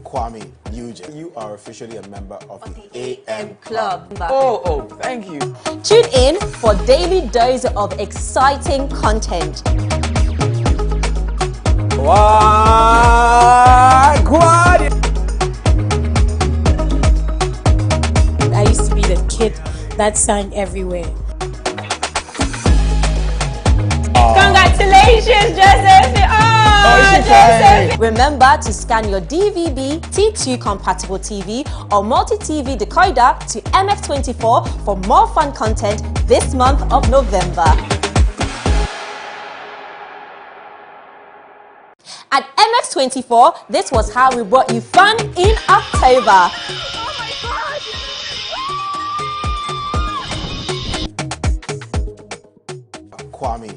Kwame, you are officially a member of the AM Club. Oh, thank you. Tune in for daily dose of exciting content. I used to be the kid that sang everywhere. Congratulations, Joseph! Joseph! Remember to scan your DVB, T2 compatible TV or multi-TV decoder to MX24 for more fun content this month of November. At MX24, this was how we brought you fun in October. Kwame,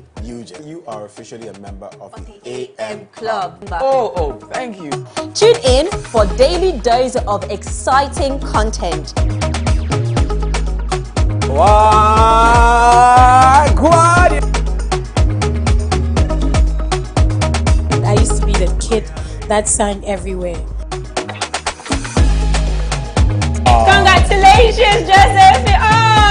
you are officially a member of the AM Club. Oh, thank you. Tune in for daily dose of exciting content. I used to be the kid that sang everywhere. Congratulations, Joseph!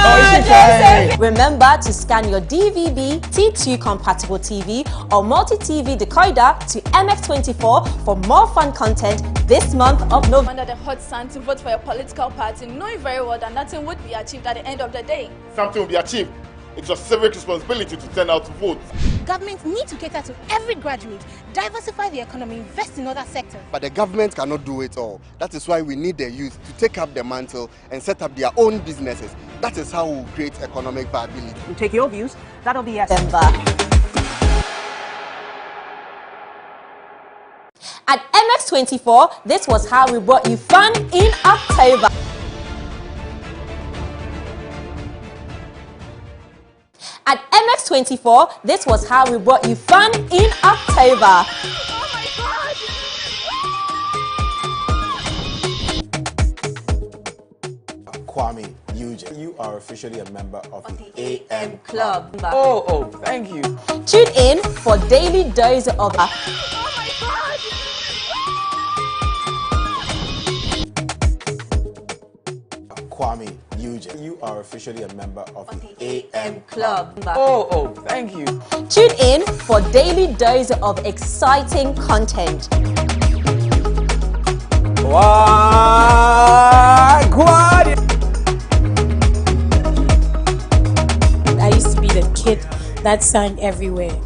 Joseph! Remember to scan your DVB, T2 compatible TV or multi-TV decoder to MX24 for more fun content this month of November. Under the hot sun to vote for a political party, knowing very well that nothing would be achieved at the end of the day. Something will be achieved. It's your civic responsibility to turn out to vote. Governments need to cater to every graduate, diversify the economy, invest in other sectors. But the government cannot do it all. That is why we need the youth to take up the mantle and set up their own businesses. That is how we will create economic viability. You take your views, that'll be November. At MX24, this was how we brought you fun in October. At MX24, this was how we brought you fun in October. Kwame, you are officially a member of the AM Club. Oh, thank you. Tune in for daily dose of Kwame, you are officially a member of the AM Club. Oh, thank you. Tune in for daily dose of exciting content. I used to be the kid that sang everywhere.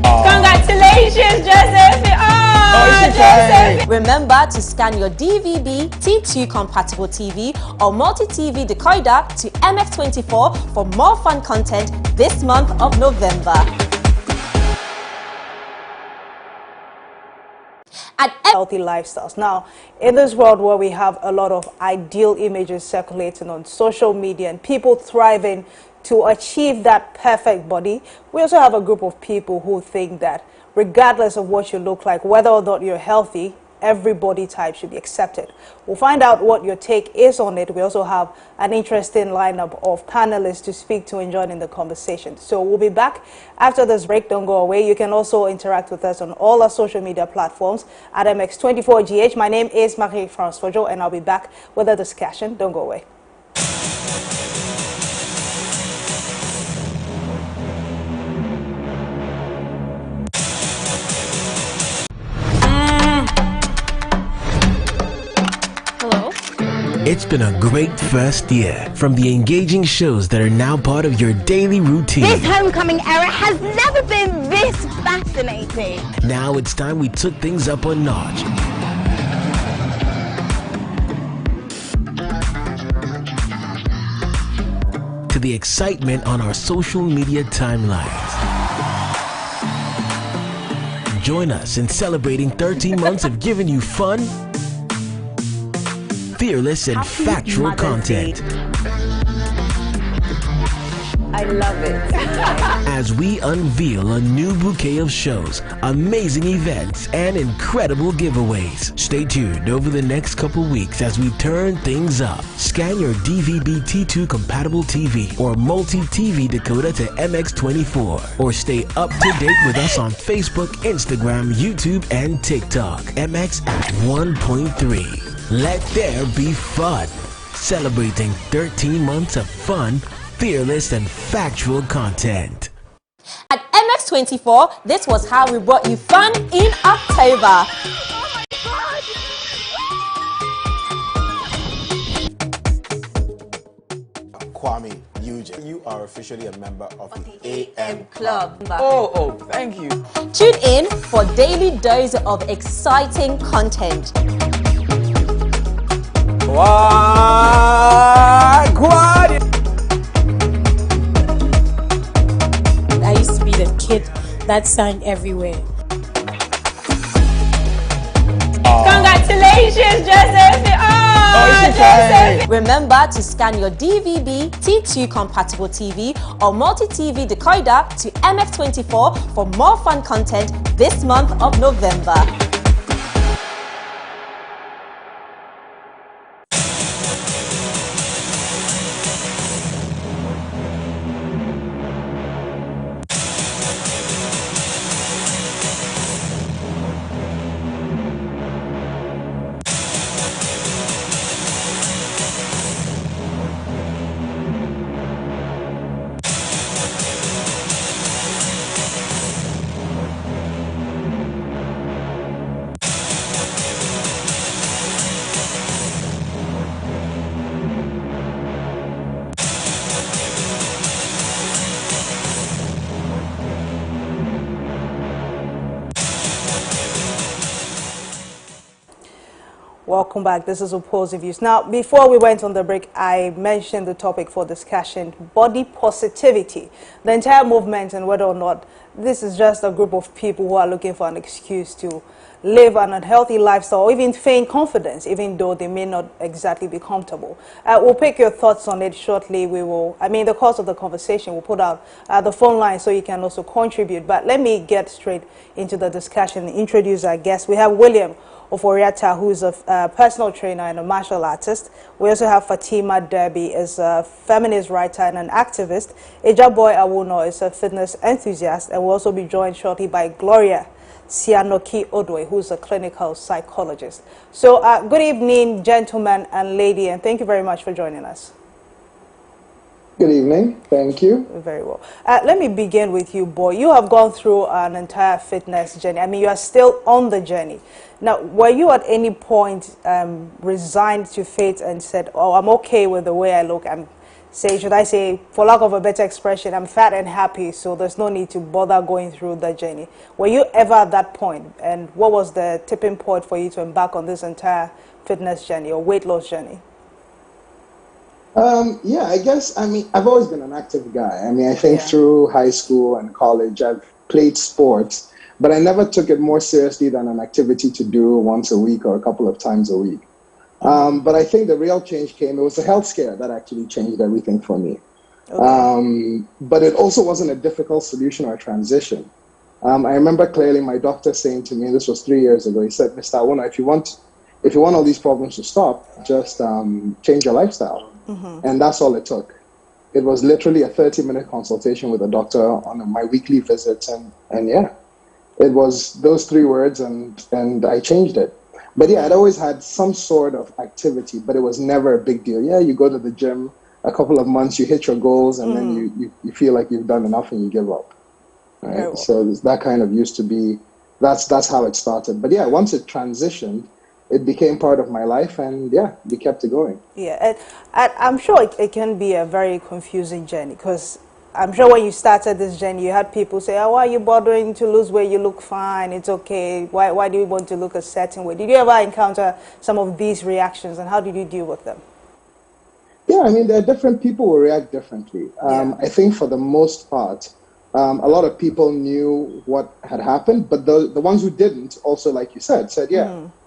Congratulations, Joseph! Joseph! Remember to scan your DVB, T2 compatible TV or multi-TV decoder to MX24 for more fun content this month of November. At healthy lifestyles. Now, in this world where we have a lot of ideal images circulating on social media and people thriving to achieve that perfect body, we also have a group of people who think that regardless of what you look like, whether or not you're healthy, every body type should be accepted. We'll find out what your take is on it. We also have an interesting lineup of panelists to speak to and join in the conversation. So we'll be back after this break. Don't go away. You can also interact with us on all our social media platforms at MX24GH. My name is Marie-France Fojo, and I'll be back with a discussion. Don't go away. It's been a great first year, from the engaging shows that are now part of your daily routine. This homecoming era has never been this fascinating. Now it's time we took things up a notch. To the excitement on our social media timelines. Join us in celebrating 13 months of giving you fun, fearless and factual content. I love it. as we unveil a new bouquet of shows, amazing events, and incredible giveaways. Stay tuned over the next couple weeks as we turn things up. Scan your DVB T2 compatible TV or multi-TV decoder to MX24, or stay up to date with us on Facebook, Instagram, YouTube, and TikTok. MX at 1.3. Let there be fun. Celebrating 13 months of fun, fearless, and factual content. At MX24, this was how we brought you fun in October. Kwame Eugene, you are officially a member of the AM Club. Oh, thank you. Tune in for daily dose of exciting content. I used to be the kid that sang everywhere. Congratulations, Joseph! Joseph! Remember to scan your DVB T2 compatible TV or multi-TV decoder to MX24 for more fun content this month of November. Welcome back. This is Opposing Views. Now, before we went on the break, I mentioned the topic for discussion, body positivity. The entire movement, and whether or not this is just a group of people who are looking for an excuse to live an unhealthy lifestyle or even feign confidence, even though they may not exactly be comfortable. We'll pick your thoughts on it shortly. We will, in the course of the conversation, we'll put out the phone line so you can also contribute. But let me get straight into the discussion and introduce our guest. We have William Oforiata, who is a personal trainer and a martial artist. We also have Fatima Derby, is a feminist writer and an activist. Ejaboy Awuno is a fitness enthusiast, and we'll also be joined shortly by Gloria Sianoki Odwe, who's a clinical psychologist. So good evening, gentlemen and lady, and thank you very much for joining us. Good evening. Thank you. Very well. Let me begin with you, Boy. You have gone through an entire fitness journey. I mean, you are still on the journey. Now, were you at any point resigned to fate and said, oh, I'm okay with the way I look? Should I say, for lack of a better expression, I'm fat and happy, so there's no need to bother going through the journey. Were you ever at that point? And what was the tipping point for you to embark on this entire fitness journey or weight loss journey? Yeah, I guess, I've always been an active guy. I think through high school and college, I've played sports, but I never took it more seriously than an activity to do once a week or a couple of times a week. But I think the real change came, it was the health scare that actually changed everything for me. Okay. But it also wasn't a difficult solution or transition. I remember clearly my doctor saying to me, this was 3 years ago, he said, Mr. Awona, if you want all these problems to stop, just change your lifestyle. Mm-hmm. And that's all it took. It was literally a 30-minute consultation with a doctor on my weekly visits, and yeah, it was those 3 words, and I changed it. But yeah, I'd always had some sort of activity, but it was never a big deal. Yeah, you go to the gym a couple of months, you hit your goals, and then you feel like you've done enough and you give up. Right? Well. So that kind of used to be, that's how it started. But yeah, once it transitioned, it became part of my life, and yeah, we kept it going. Yeah, I'm sure it can be a very confusing journey, because I'm sure when you started this journey, you had people say, oh, why are you bothering to lose weight? You look fine, it's okay. Why do you want to look a certain way? Did you ever encounter some of these reactions, and how did you deal with them? Yeah, there are different people who react differently. I think for the most part, a lot of people knew what had happened, but the ones who didn't also, like you said,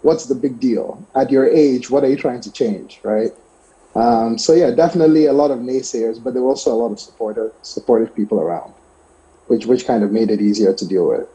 what's the big deal? At your age, what are you trying to change, right? So yeah, definitely a lot of naysayers, but there were also a lot of supportive people around. which kind of made it easier to deal with.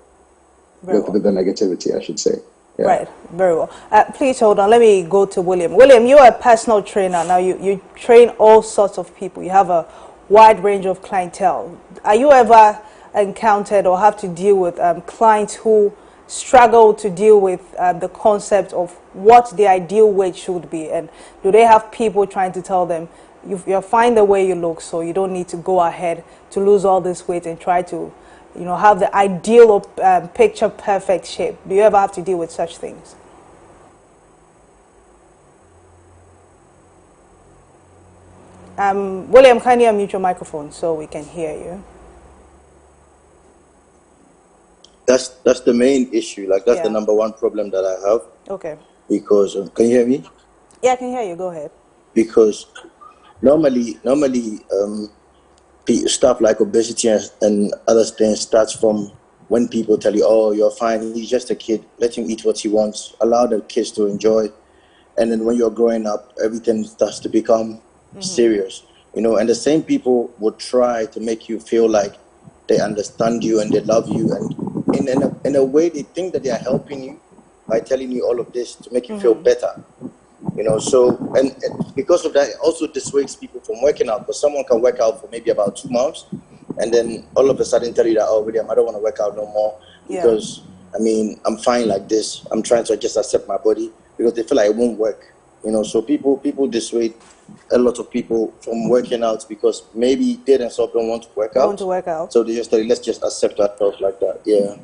With the negativity, I should say. Yeah. Right, very well. Please hold on. Let me go to William. William, you're a personal trainer. Now, you train all sorts of people. You have a wide range of clientele. Are you ever encountered or have to deal with clients who struggle to deal with the concept of what the ideal weight should be? And do they have people trying to tell them, you're fine the way you look, so you don't need to go ahead to lose all this weight and try to have the ideal picture perfect shape? Do you ever have to deal with such things? William, can you unmute your microphone so we can hear you? That's the main issue. Like, that's the number one problem that I have. Okay. Because, can you hear me? Yeah, I can hear you. Go ahead. Because normally, stuff like obesity and other things starts from when people tell you, oh, you're fine, he's just a kid, let him eat what he wants, allow the kids to enjoy. And then when you're growing up, everything starts to become serious, and the same people would try to make you feel like they understand you and they love you, and in a way they think that they are helping you by telling you all of this to make you feel better. So and because of that, it also dissuades people from working out, because someone can work out for maybe about 2 months and then all of a sudden tell you that, oh, William, I don't want to work out no more because I'm fine like this. I'm trying to just accept my body, because they feel like it won't work. So people dissuade a lot of people from working out because maybe they themselves don't want to work out. So they just say, let's just accept ourselves like that. Yeah.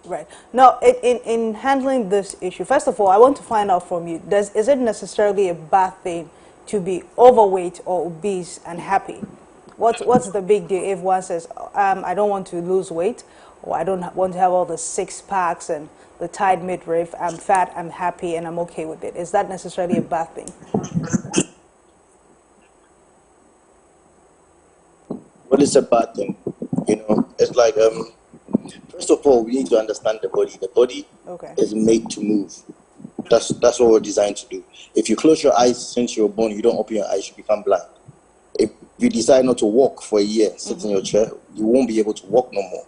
Right. Now, in handling this issue, first of all, I want to find out from you, is it necessarily a bad thing to be overweight or obese and happy? What's the big deal if one says, I don't want to lose weight, or I don't want to have all the six packs and the tight midriff, I'm fat, I'm happy, and I'm okay with it? Is that necessarily a bad thing? Well, it's a bad thing. It's like, first of all, we need to understand the body. The body is made to move. That's what we're designed to do. If you close your eyes since you're born, you don't open your eyes, you become blind. If you decide not to walk for a year, sit in your chair, you won't be able to walk no more.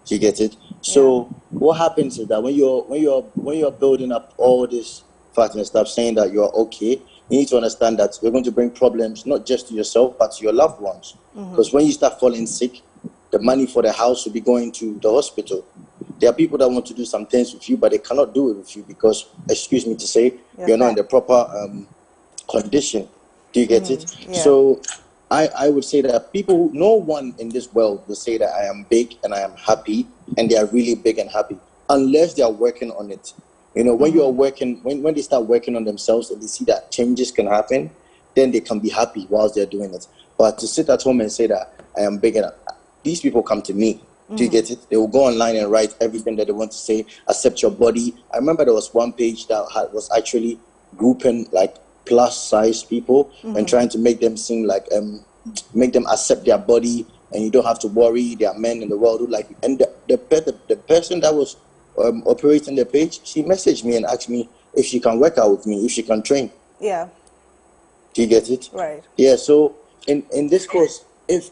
You get it? So what happens is that when you're building up all this fat and stuff, saying that you're okay, you need to understand that you're going to bring problems not just to yourself but to your loved ones. Because when you start falling sick, the money for the house will be going to the hospital. There are people that want to do some things with you, but they cannot do it with you because, excuse me to say, you're not in the proper condition. Do you get it? Yeah. So I would say that no one in this world will say that I am big and I am happy, and they are really big and happy, unless they are working on it. When you are working, when they start working on themselves and they see that changes can happen, then they can be happy whilst they're doing it. But to sit at home and say that I am big and these people come to me. Do you get it? They will go online and write everything that they want to say, accept your body. I remember there was one page that was actually grouping like plus size people and trying to make them seem like, make them accept their body, and you don't have to worry, there are men in the world who like you. And the person that was operating the page, she messaged me and asked me if she can work out with me, if she can train. Yeah. Do you get it? Right. Yeah, so in this course, if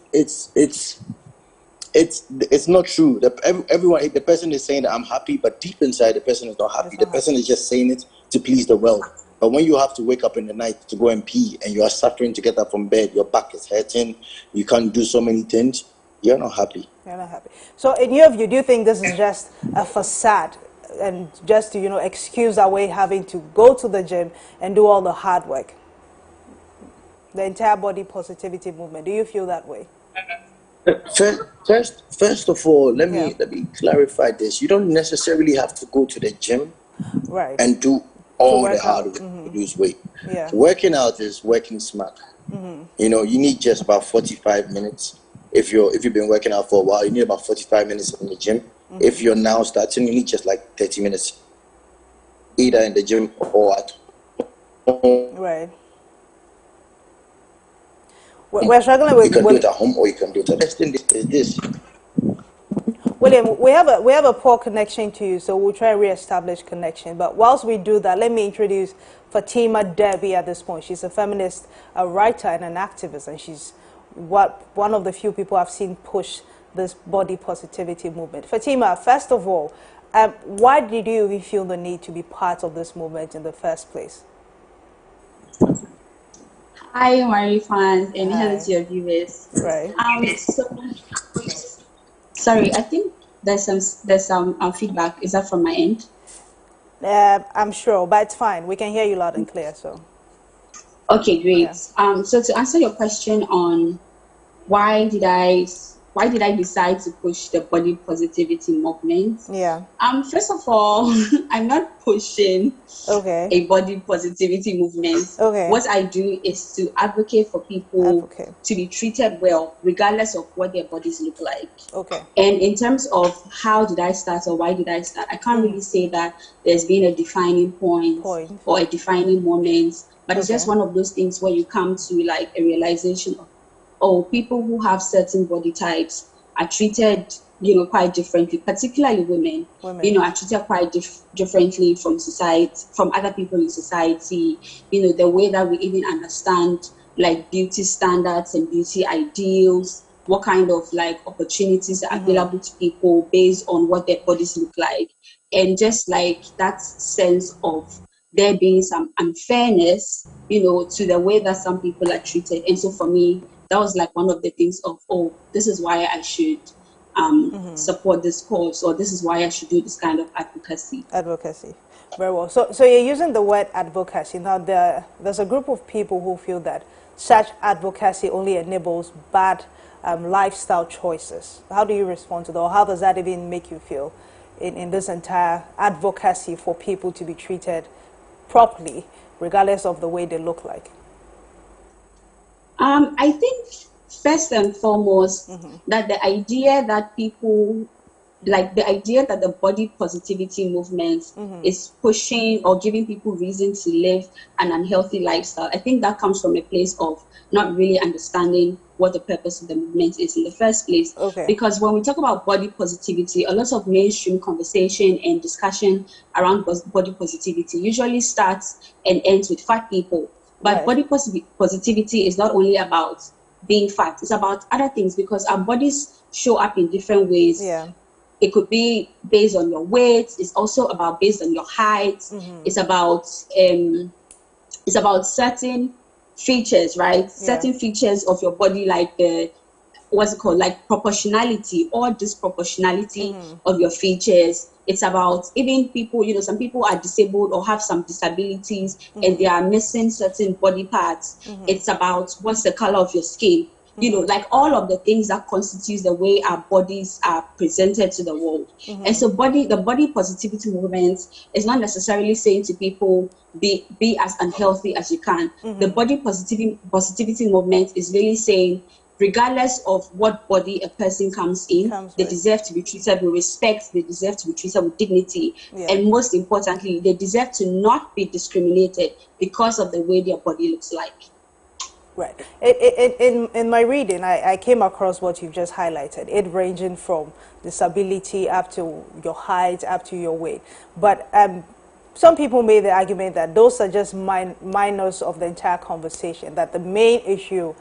it's not true. Everyone, the person is saying that I'm happy, but deep inside the person is not happy. The person is just saying it to please the world. But when you have to wake up in the night to go and pee and you are suffering to get up from bed, your back is hurting, you can't do so many things, you're not happy. You're not happy. So in your view, do you think this is just a facade and just to, excuse our way having to go to the gym and do all the hard work? The entire body positivity movement. Do you feel that way? First of all, let me clarify this. You don't necessarily have to go to the gym and do all the hard work to lose weight. Yeah. Working out is working smart. You need just about 45 minutes. If you've been working out for a while, you need about 45 minutes in the gym. If you're now starting, you need just like 30 minutes, either in the gym or at home. Right. We're struggling with. You can do it at home, or you can do it at home. Is this. William, we have a poor connection to you, so we'll try to re-establish connection. But whilst we do that, let me introduce Fatima Devi at this point. She's a feminist, a writer, and an activist, and she's one of the few people I've seen push this body positivity movement. Fatima, first of all, why did you feel the need to be part of this movement in the first place? Hi, Mari fans, and hello to your viewers. Right. Sorry, I think there's some feedback. Is that from my end? I'm sure, but it's fine. We can hear you loud and clear. So. Okay, great. Yeah. So to answer your question on why did I decide to push the body positivity movement? Yeah. First of all, I'm not pushing Okay. a body positivity movement. Okay. What I do is to advocate for people to be treated well, regardless of what their bodies look like. Okay. And in terms of how did I start or why did I start, I can't really say that there's been a defining point. Or a defining moment, but it's just one of those things where you come to like a realization of, oh, people who have certain body types are treated, quite differently, particularly women. Are treated quite differently from society, from other people in society. The way that we even understand like beauty standards and beauty ideals, what kind of like opportunities are available to people based on what their bodies look like, and just like that sense of there being some unfairness, to the way that some people are treated. And so for me, that was like one of the things of, oh, this is why I should support this cause, or this is why I should do this kind of advocacy. Advocacy. Very well. So you're using the word advocacy. Now, there's a group of people who feel that such advocacy only enables bad lifestyle choices. How do you respond to that? Or how does that even make you feel in this entire advocacy for people to be treated properly, regardless of the way they look like? I think first and foremost that the idea that people, like the idea that the body positivity movement is pushing or giving people reason to live an unhealthy lifestyle, I think that comes from a place of not really understanding what the purpose of the movement is in the first place. Because when we talk about body positivity, a lot of mainstream conversation and discussion around body positivity usually starts and ends with fat people. But body positivity is not only about being fat, it's about other things, because our bodies show up in different ways. Yeah. It could be based on your weight. It's also about based on your height. It's about certain features, right? Certain features of your body, like the like proportionality or disproportionality of your features. It's about even people, some people are disabled or have some disabilities and they are missing certain body parts. It's about what's the color of your skin. Like all of the things that constitutes the way our bodies are presented to the world. And so the body positivity movement is not necessarily saying to people, be as unhealthy as you can. The body positivity movement is really saying, regardless of what body a person comes in, they deserve to be treated with respect, they deserve to be treated with dignity, and most importantly, they deserve to not be discriminated because of the way their body looks like. Right. In my reading, I came across what you've just highlighted, it ranging from disability up to your height, up to your weight. But some people made the argument that those are just minors of the entire conversation, that the main issue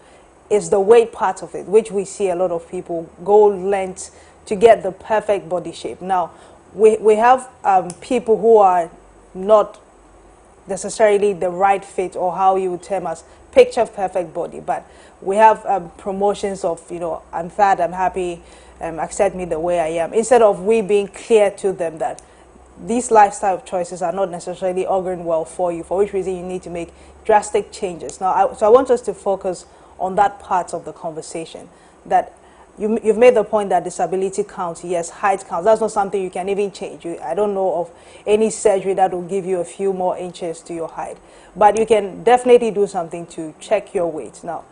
is the weight part of it, which we see a lot of people go lengths to get the perfect body shape. Now, we have people who are not necessarily the right fit, or how you would term as picture perfect body, but we have promotions of, I'm fat, I'm happy, accept me the way I am, instead of we being clear to them that these lifestyle choices are not necessarily auguring well for you, for which reason you need to make drastic changes. Now, so I want us to focus on that part of the conversation, that you've made the point that disability counts. Yes, height counts. That's not something you can even change. I don't know of any surgery that will give you a few more inches to your height, but you can definitely do something to check your weight. Now,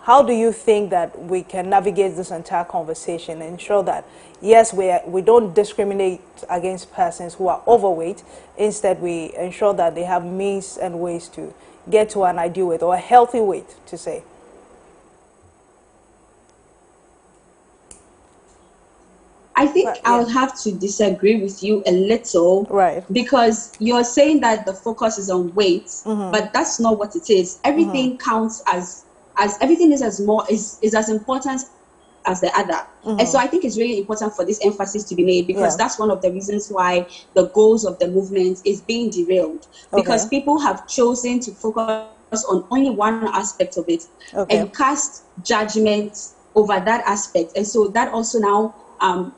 how do you think that we can navigate this entire conversation and ensure that, yes, we don't discriminate against persons who are overweight, instead we ensure that they have means and ways to get to an ideal weight, or a healthy weight, to say? I think I'll have to disagree with you a little, right? Because you're saying that the focus is on weight, but that's not what it is. Everything counts as everything is as important as the other. And so I think it's really important for this emphasis to be made, because that's one of the reasons why the goals of the movement is being derailed, because people have chosen to focus on only one aspect of it and cast judgment over that aspect. And so that also now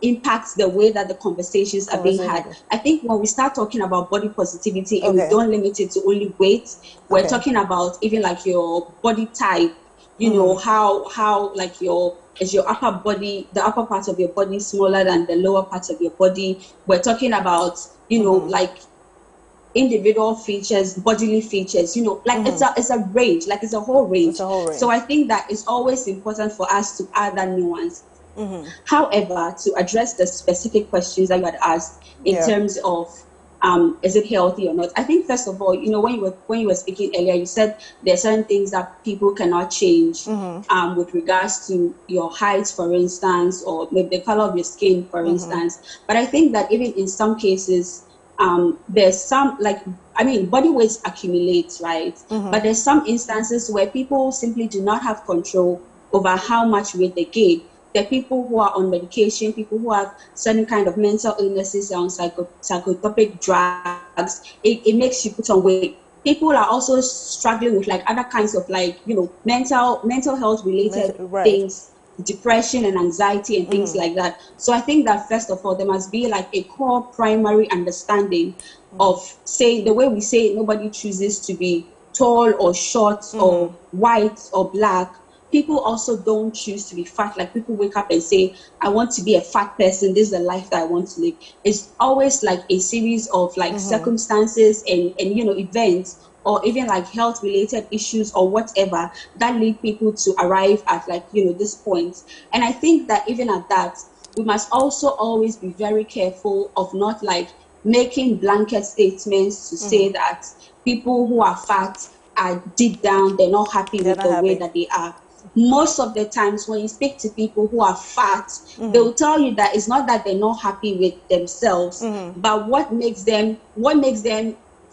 impacts the way that the conversations are being had. I think when we start talking about body positivity and we don't limit it to only weight, we're talking about even like your body type, you know, how like is your upper body, the upper part of your body smaller than the lower part of your body. We're talking about, you know, like individual features, bodily features, you know, like it's a range, like it's a whole range. So I think that it's always important for us to add that nuance. However, to address the specific questions that you had asked in terms of is it healthy or not? I think first of all, you know, when you were speaking earlier, you said there are certain things that people cannot change with regards to your height, for instance, or maybe the color of your skin, for instance. But I think that even in some cases, there's some, like, I mean, body weights accumulate, right? But there's some instances where people simply do not have control over how much weight they gain. There are people who are on medication, people who have certain kind of mental illnesses, on psychotropic drugs. It makes you put on weight. People are also struggling with like other kinds of, like, you know, mental health related things, depression and anxiety and things like that. So I think that first of all, there must be like a core primary understanding of, say, the way we say nobody chooses to be tall or short or white or black. People also don't choose to be fat. Like, people wake up and say, I want to be a fat person. This is the life that I want to live. It's always like a series of like circumstances and, you know, events, or even like health related issues or whatever, that lead people to arrive at, like, you know, this point. And I think that even at that, we must also always be very careful of not like making blanket statements to say that people who are fat are deep down, they're not happy with the way that they are. Most of the times when you speak to people who are fat, they will tell you that it's not that they're not happy with themselves, but what makes them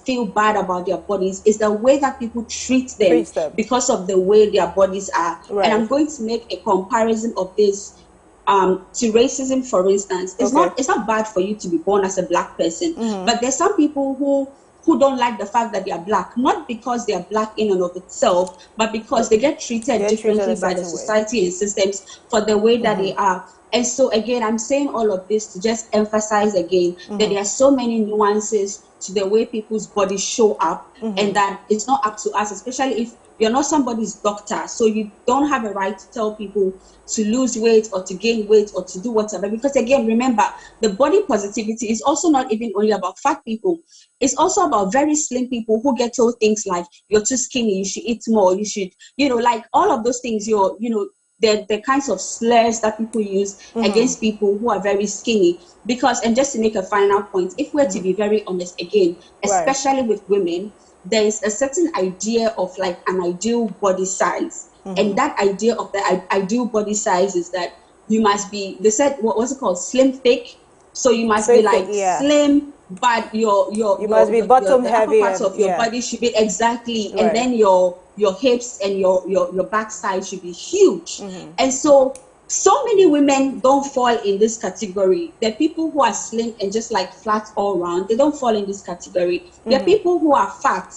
feel bad about their bodies is the way that people treat them because of the way their bodies are. And I'm going to make a comparison of this to racism, for instance. It's not bad for you to be born as a black person, but there's some people who don't like the fact that they are black, not because they are black in and of itself, but because they get treated differently by the society and systems for the way that they are. And so again, I'm saying all of this to just emphasize again that there are so many nuances to the way people's bodies show up, and that it's not up to us, especially if you're not somebody's doctor. So you don't have a right to tell people to lose weight or to gain weight or to do whatever. Because again, remember, the body positivity is also not even only about fat people. It's also about very slim people who get told things like, you're too skinny, you should eat more, you should, you know, like all of those things, the kinds of slurs that people use against people who are very skinny. Because, and just to make a final point, if we're to be very honest again, especially with women, there is a certain idea of like an ideal body size. And that idea of the ideal body size is that you must be, they said, what's it called? Slim thick. So you must be like slim, but you must be bottom heavy. The upper part of your body should be and then your hips and your backside should be huge. And so many women don't fall in this category. There are people who are slim and just like flat all around. They don't fall in this category. There are people who are fat.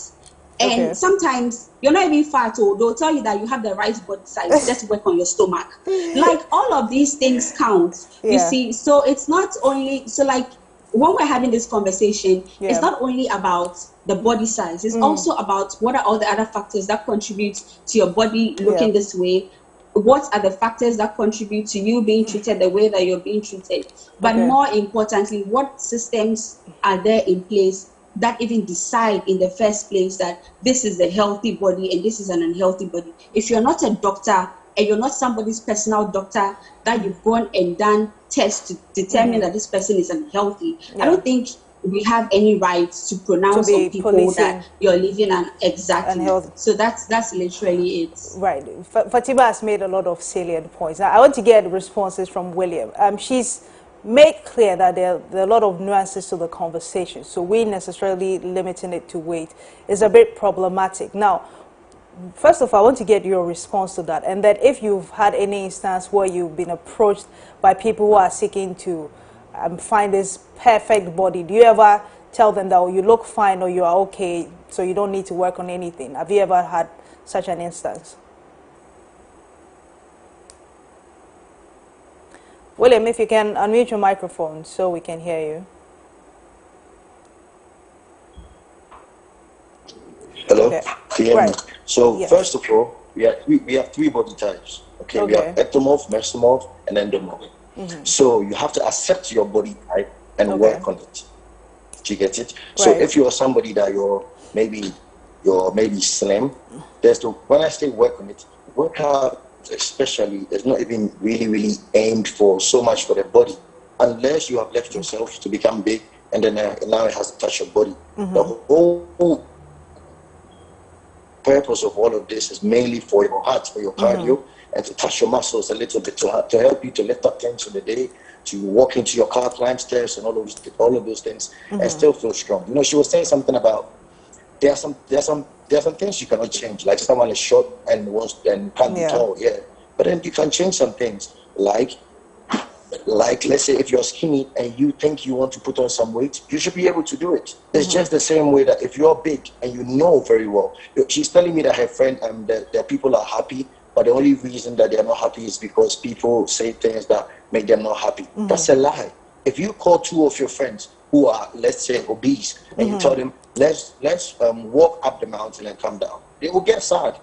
And sometimes you're not even fat, or they'll tell you that you have the right body size, just work on your stomach. Like, all of these things count, you see. So it's not only, so like when we're having this conversation, it's not only about the body size, it's also about what are all the other factors that contribute to your body looking this way. What are the factors that contribute to you being treated the way that you're being treated? But more importantly, what systems are there in place that even decide in the first place that this is a healthy body and this is an unhealthy body? If you're not a doctor and you're not somebody's personal doctor that you've gone and done tests to determine that this person is unhealthy, I don't think we have any right to pronounce on people that you're living an unhealthy. So that's literally it. Right. Fatima has made a lot of salient points. Now, I want to get responses from William. She's made clear that there are a lot of nuances to the conversation, so we necessarily limiting it to weight is a bit problematic. Now, first of all, I want to get your response to that, and that if you've had any instance where you've been approached by people who are seeking to find this perfect body, do you ever tell them that, oh, you look fine or you are okay, so you don't need to work on anything? Have you ever had such an instance? William, if you can unmute your microphone so we can hear you. Hello? Okay. Can you hear me? So Yes. first of all, we have three body types. Okay, we have ectomorph, mesomorph, and endomorph. So you have to accept your body type and work on it. Do you get it? So if you're somebody that you're maybe slim, when I say work on it, work out especially is not even really aimed for so much for the body, unless you have left yourself to become big, and then now it has to touch your body. The whole purpose of all of this is mainly for your heart, for your cardio, and to touch your muscles a little bit to help you to lift up things in the day, to walk into your car, climb stairs, and all of those things, and still feel strong. You know, she was saying something about there are some things you cannot change, like someone is short and can't be tall, but then you can change some things, like let's say if you're skinny and you think you want to put on some weight, you should be able to do it. It's just the same way that if you're big and you know very well, she's telling me that her friend that people are happy, but the only reason that they're not happy is because people say things that make them not happy. That's a lie. If you call two of your friends who are, let's say, obese, and you tell them, let's walk up the mountain and come down, they will get sad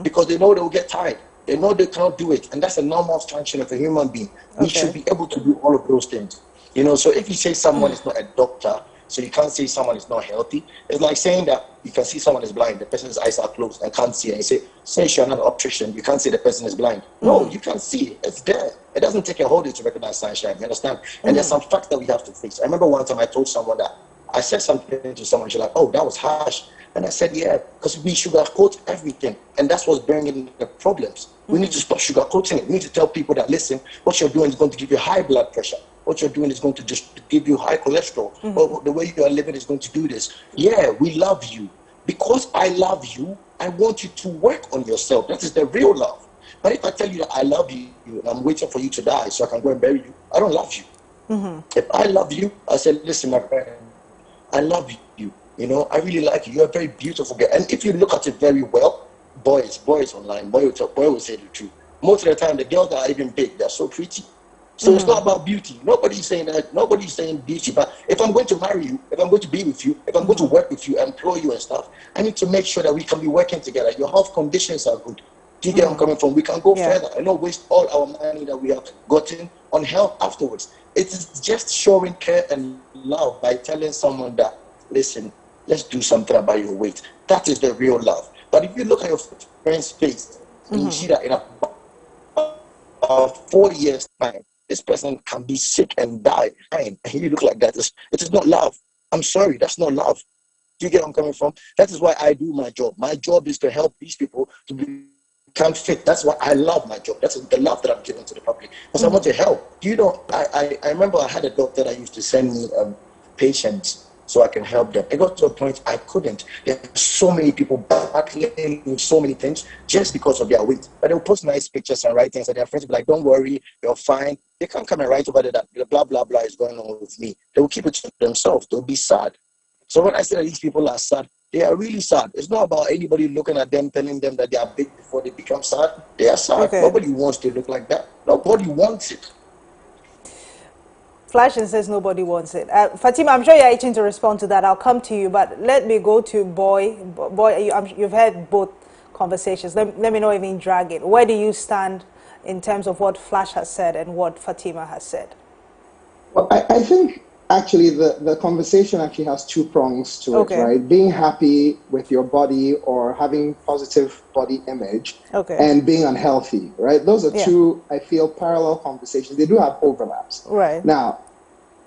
because they know they will get tired. They know they cannot do it, and that's a normal function of a human being. We should be able to do all of those things. You know, so if you say someone is not a doctor, so you can't say someone is not healthy, it's like saying that you can see someone is blind, the person's eyes are closed and can't see, and you say, since you're not an optician, you can't say the person is blind. No, you can see it. It's there. It doesn't take a whole day to recognize sunshine, you understand? And there's some facts that we have to face. I remember one time I told someone that I said something to someone, she's like, oh, that was harsh. And I said, yeah, because we sugarcoat everything, and that's what's bringing the problems. We need to stop sugarcoating it. We need to tell people that, listen, what you're doing is going to give you high blood pressure. What you're doing is going to just give you high cholesterol. Or the way you are living is going to do this. Yeah, we love you. Because I love you, I want you to work on yourself. That is the real love. But if I tell you that I love you and I'm waiting for you to die so I can go and bury you, I don't love you. If I love you, I said, listen, my friend, I love you. You know, I really like you. You're a very beautiful girl. And if you look at it very well, boys online, boy will say the truth. Most of the time, the girls that are even big, they're so pretty. So it's not about beauty. Nobody's saying that. Nobody's saying beauty. But if I'm going to marry you, if I'm going to be with you, if I'm going to work with you, employ you and stuff, I need to make sure that we can be working together. Your health conditions are good. Do you get where I'm coming from? We can go further and not waste all our money that we have gotten on health afterwards. It is just showing care and love by telling someone that, listen, let's do something about your weight. That is the real love. But if you look at your friend's face and you see that in about 4 years' time, this person can be sick and die, and you look like that. It is not love. I'm sorry, that's not love. Do you get where I'm coming from? That is why I do my job. My job is to help these people to become fit. That's why I love my job. That's the love that I'm giving to the public. Because I want to help. Do you know, I remember I had a doctor that used to send me patients so I can help them. It got to a point I couldn't. There are so many people battling with so many things just because of their weight. But they'll post nice pictures and write things, and their friends will be like, don't worry, you're fine. They can't come and write over that blah, blah, blah is going on with me. They will keep it to themselves. They'll be sad. So when I say that these people are sad, they are really sad. It's not about anybody looking at them, telling them that they are big before they become sad. They are sad. Nobody wants to look like that. Nobody wants it. Flash says nobody wants it. Fatima, I'm sure you're itching to respond to that. I'll come to you, but let me go to Boy. Boy, you've heard both conversations. Let me not even drag it. Where do you stand in terms of what Flash has said and what Fatima has said? Well, I think actually the conversation actually has two prongs to it, right? Being happy with your body or having positive body image and being unhealthy, right? Those are two, I feel, parallel conversations. They do have overlaps. Right. Now,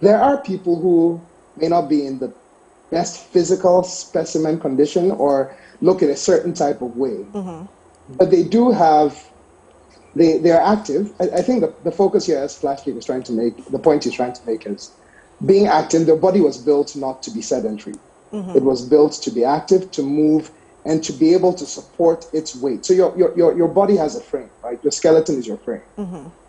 there are people who may not be in the best physical specimen condition or look in a certain type of way, but they do have, they're active. I think the focus here, as Flash is trying to make, the point he's trying to make is, being active, their body was built not to be sedentary. It was built to be active, to move and to be able to support its weight. So your body has a frame, right? Your skeleton is your frame,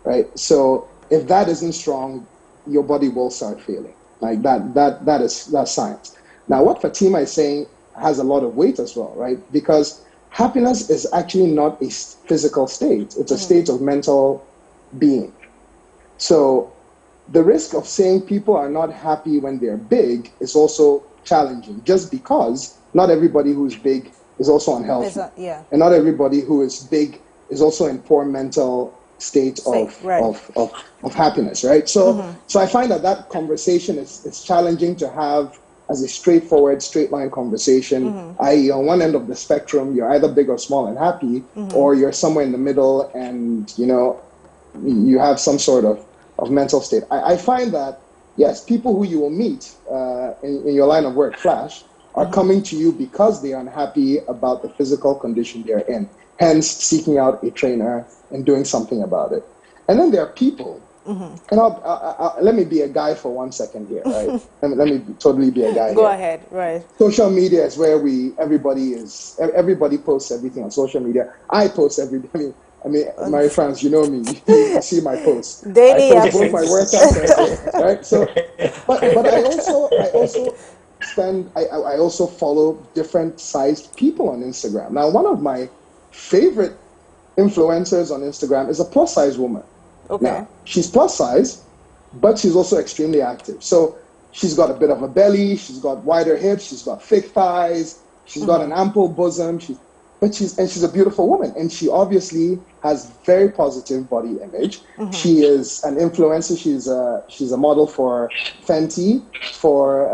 right? So if that isn't strong, your body will start failing. Like that's science. Now, what Fatima is saying has a lot of weight as well, right? Because happiness is actually not a physical state. It's a state of mental being. So the risk of saying people are not happy when they're big is also challenging, just because not everybody who's big is also unhealthy. And not everybody who is big is also in poor mental state of happiness, right? So so I find that conversation is challenging to have as a straightforward, straight line conversation, i.e. on one end of the spectrum, you're either big or small and happy, or you're somewhere in the middle and, you know, you have some sort of mental state. I find that, yes, people who you will meet in your line of work, Flash, are coming to you because they are unhappy about the physical condition they're in, hence seeking out a trainer and doing something about it. And then there are people, and let me be a guy for 1 second here, right? let me totally be a guy Go here. ahead, right. Social media is where everybody posts everything on social media. I post everything. I mean, my friends, you know me. You see my posts. Daily I post both my workouts, right? So, but I also follow different sized people on Instagram. Now, one of my favorite influencers on Instagram is a plus size woman. Okay. Now, she's plus size, but she's also extremely active. So she's got a bit of a belly, she's got wider hips, she's got thick thighs, she's got an ample bosom, she's a beautiful woman, and she obviously has very positive body image. She is an influencer. She's a model for Fenty, for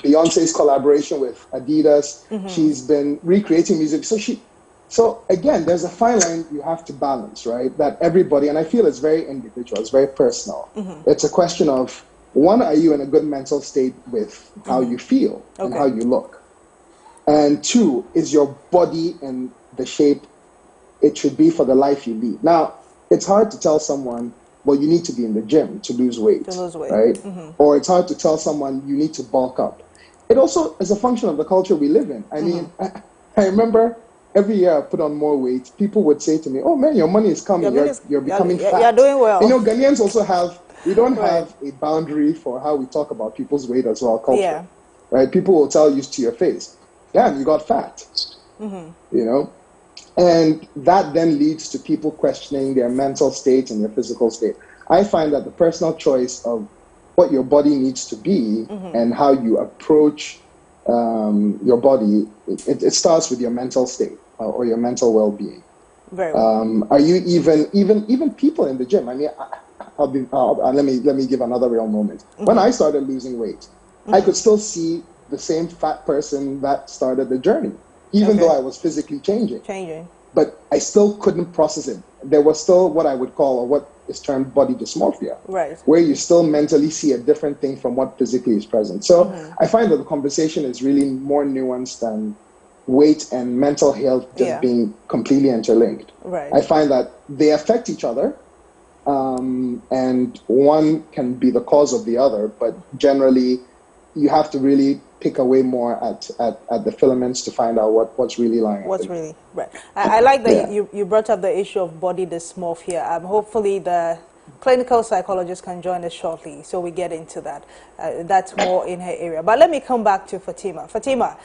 Beyonce's collaboration with Adidas. She's been recreating music. So again, there's a fine line you have to balance, right? That everybody, and I feel it's very individual, it's very personal. It's a question of, one, are you in a good mental state with how you feel and how you look? And two, is your body in the shape it should be for the life you lead? Now, it's hard to tell someone, well, you need to be in the gym to lose weight, right? Or it's hard to tell someone you need to bulk up. It also is a function of the culture we live in. I mean, I remember every year I put on more weight, people would say to me, oh man, your money is coming, you're becoming fat. You're doing well. You know, Ghanaians also we don't have a boundary for how we talk about people's weight as well, culture. Right? People will tell you to your face, damn, you got fat, you know? And that then leads to people questioning their mental state and their physical state. I find that the personal choice of what your body needs to be and how you approach your body, it starts with your mental state or your mental well-being. Very well. Are you even people in the gym? I mean, let me give another real moment. When I started losing weight, I could still see the same fat person that started the journey, even though I was physically changing. But I still couldn't process it. There was still what I would call, or what is termed, body dysmorphia, where you still mentally see a different thing from what physically is present. So I find that the conversation is really more nuanced than weight and mental health just being completely interlinked. I find that they affect each other, and one can be the cause of the other, but generally you have to really pick away more at the filaments to find out what's really lying. What's really right. I like that you brought up the issue of body dysmorphia. Hopefully the clinical psychologist can join us shortly, so we get into that. That's more in her area. But let me come back to Fatima. Fatima,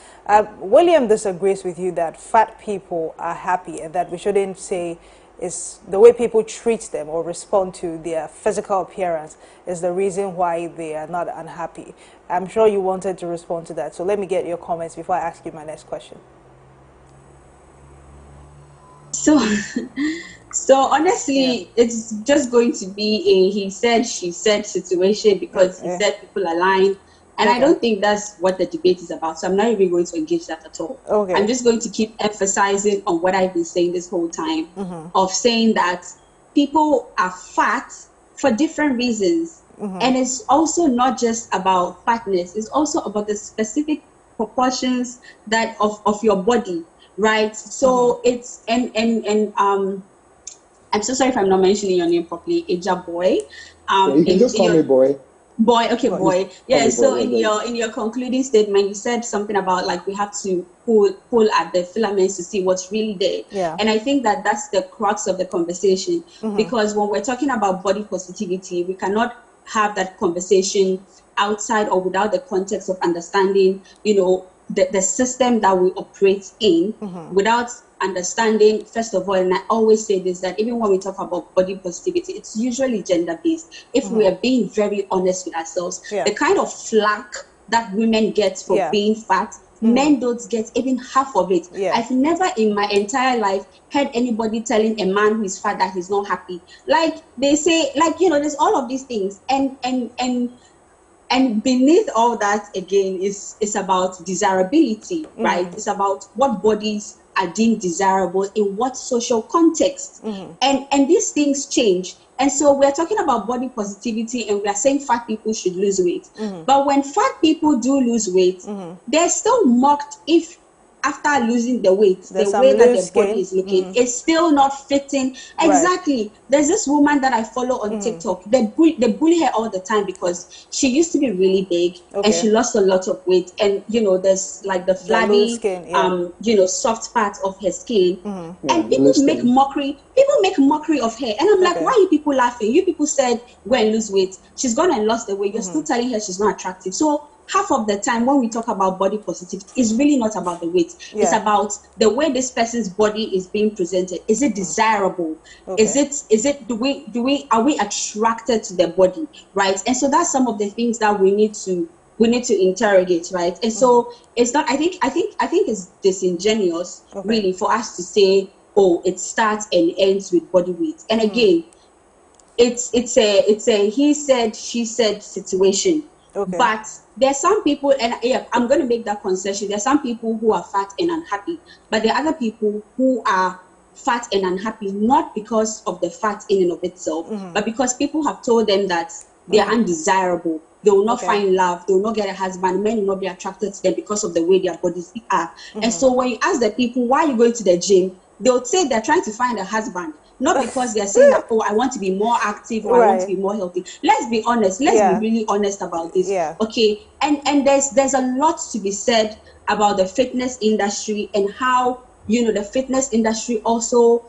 William disagrees with you that fat people are happy and that we shouldn't say is the way people treat them or respond to their physical appearance is the reason why they are not unhappy. I'm sure you wanted to respond to that, so let me get your comments before I ask you my next question. So honestly, it's just going to be a he said, she said situation, because he said people are lying. And I don't think that's what the debate is about. So I'm not even going to engage that at all. I'm just going to keep emphasizing on what I've been saying this whole time, of saying that people are fat for different reasons. And it's also not just about fatness. It's also about the specific proportions that of your body, right? So it's, and I'm so sorry if I'm not mentioning your name properly, Eja Boy. You can just call me Boy. Boy. Yeah. So in your concluding statement, you said something about like we have to pull at the filaments to see what's really there. Yeah. And I think that that's the crux of the conversation, because when we're talking about body positivity, we cannot have that conversation outside or without the context of understanding, the system that we operate in, without understanding, first of all, and I always say this, that even when we talk about body positivity, it's usually gender-based. If we are being very honest with ourselves, the kind of flack that women get for being fat, men don't get even half of it. I've never in my entire life heard anybody telling a man who is fat that he's not happy. Like they say, there's all of these things, and beneath all that, again, is about desirability, right? It's about what bodies are deemed desirable in what social context. And these things change. And so we're talking about body positivity and we are saying fat people should lose weight. But when fat people do lose weight, they're still mocked if after losing the weight, the way that their body is looking is still not fitting. Exactly. Right. There's this woman that I follow on TikTok. They bully her all the time because she used to be really big and she lost a lot of weight. And, there's like the flabby, skin, soft part of her skin. And people make mockery. People make mockery of her. And I'm like, why are you people laughing? You people said, go and lose weight. She's gone and lost the weight. You're still telling her she's not attractive. So half of the time when we talk about body positivity, it's really not about the weight. It's about the way this person's body is being presented. Is it desirable? Is it are we attracted to their body, right? And so that's some of the things that we need to interrogate, right? And so it's not, I think it's disingenuous really for us to say, oh, it starts and ends with body weight. And again, it's a he said, she said situation. But there's some people, and I'm going to make that concession. There's some people who are fat and unhappy, but there are other people who are fat and unhappy, not because of the fat in and of itself, but because people have told them that they are undesirable. They will not find love. They will not get a husband. Men will not be attracted to them because of the way their bodies are. And so when you ask the people, why are you going to the gym? They'll say they're trying to find a husband. Not because they're saying that, oh, I want to be more active or I want to be more healthy. Let's be honest. Let's be really honest about this. Okay. And there's a lot to be said about the fitness industry and how, the fitness industry also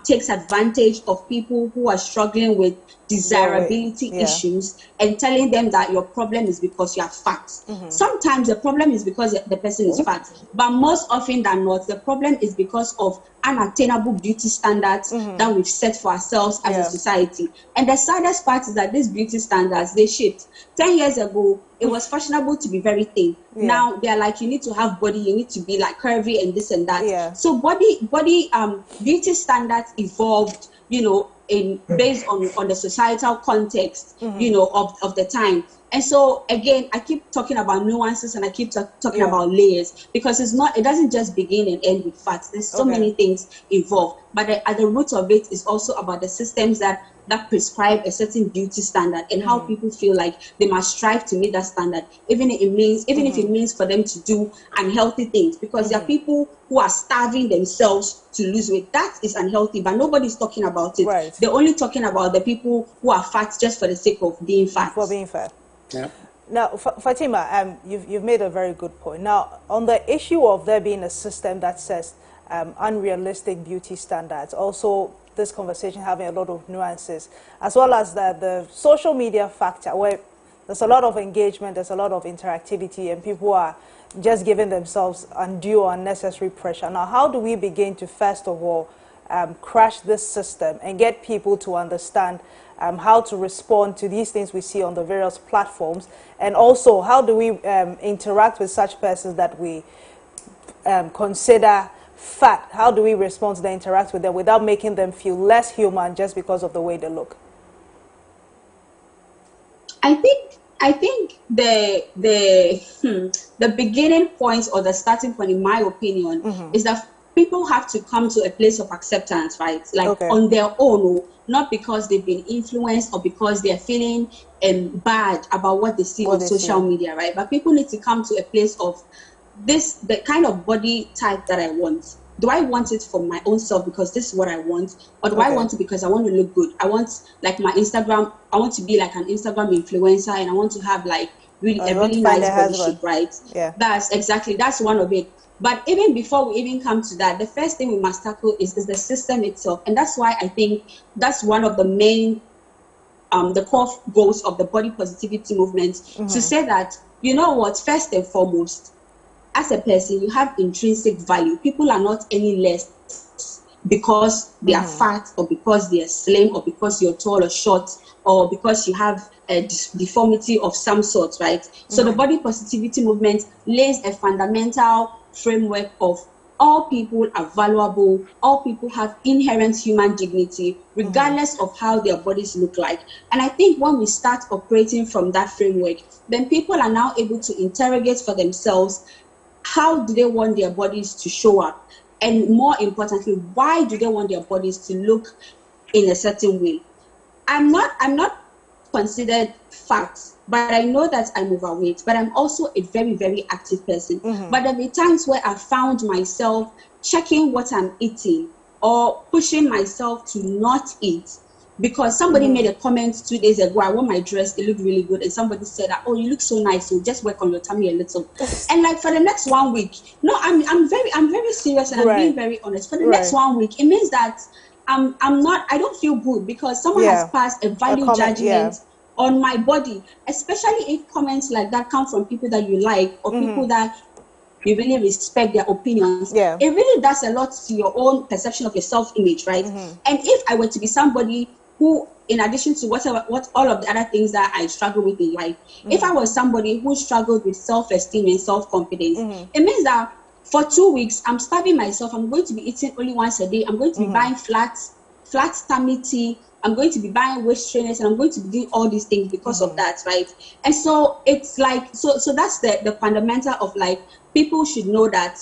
takes advantage of people who are struggling with desirability issues and telling them that your problem is because you are fat. Sometimes the problem is because the person is fat, but most often than not, the problem is because of unattainable beauty standards that we've set for ourselves as a society. And the saddest part is that these beauty standards, they shift. 10 years ago, it was fashionable to be very thin. Now they're like, you need to have body, you need to be like curvy and this and that. So beauty standards evolved, based on the societal context, of the time. And so again, I keep talking about nuances and I keep talking about layers, because it doesn't just begin and end with fat. There's so many things involved, but at the root of it is also about the systems that prescribe a certain beauty standard and how people feel like they must strive to meet that standard, even if it means for them to do unhealthy things, because there are people who are starving themselves to lose weight. That is unhealthy, but nobody's talking about it. They're only talking about the people who are fat just for the sake of being fat. For being fat. Yeah. Now, Fatima, you've made a very good point. Now, on the issue of there being a system that says unrealistic beauty standards, also this conversation having a lot of nuances, as well as the social media factor, where there's a lot of engagement, there's a lot of interactivity, and people are just giving themselves undue or unnecessary pressure. Now, how do we begin to, first of all, crash this system and get people to understand how to respond to these things we see on the various platforms, and also how do we interact with such persons that we consider fat? How do we respond to them, interact with them without making them feel less human just because of the way they look? I think the beginning point or the starting point, in my opinion, is that people have to come to a place of acceptance, right? Like on their own, not because they've been influenced or because they're feeling bad about what they see on social media, right? But people need to come to a place of the kind of body type that I want, do I want it for my own self because this is what I want, or do I want it because I want to look good? I want like my Instagram. I want to be like an Instagram influencer, and I want to have like really a really nice body shape, right? Yeah, that's one of it. But even before we even come to that, the first thing we must tackle is the system itself, and that's why I think that's one of the main the core goals of the body positivity movement, to say that, you know what, first and foremost, as a person, you have intrinsic value. People are not any less because they are fat, or because they are slim, or because you're tall or short, or because you have a deformity of some sort, right? So the body positivity movement lays a fundamental framework of all people are valuable, all people have inherent human dignity, regardless of how their bodies look like. And I think when we start operating from that framework, then people are now able to interrogate for themselves, how do they want their bodies to show up? And more importantly, why do they want their bodies to look in a certain way? I'm not considered fat, but I know that I'm overweight, but I'm also a very, very active person. But there be times where I found myself checking what I'm eating, or pushing myself to not eat, because somebody made a comment 2 days ago, I wore my dress, it looked really good, and somebody said that, oh, you look so nice, so just work on your tummy a little. And like for the next 1 week, no, I'm very serious, and I'm being very honest. For the next 1 week, it means that I don't feel good, because someone has passed a value judgment on my body, especially if comments like that come from people that you like, or people that you really respect their opinions. It really does a lot to your own perception of your self-image, right? And if I were to be somebody who, in addition to what all of the other things that I struggle with in life, if I was somebody who struggled with self-esteem and self-confidence, it means that for 2 weeks, I'm starving myself. I'm going to be eating only once a day. I'm going to be buying flat tummy tea. I'm going to be buying waist trainers, and I'm going to be doing all these things because of that, right? And so it's like, so that's the fundamental of like, people should know that,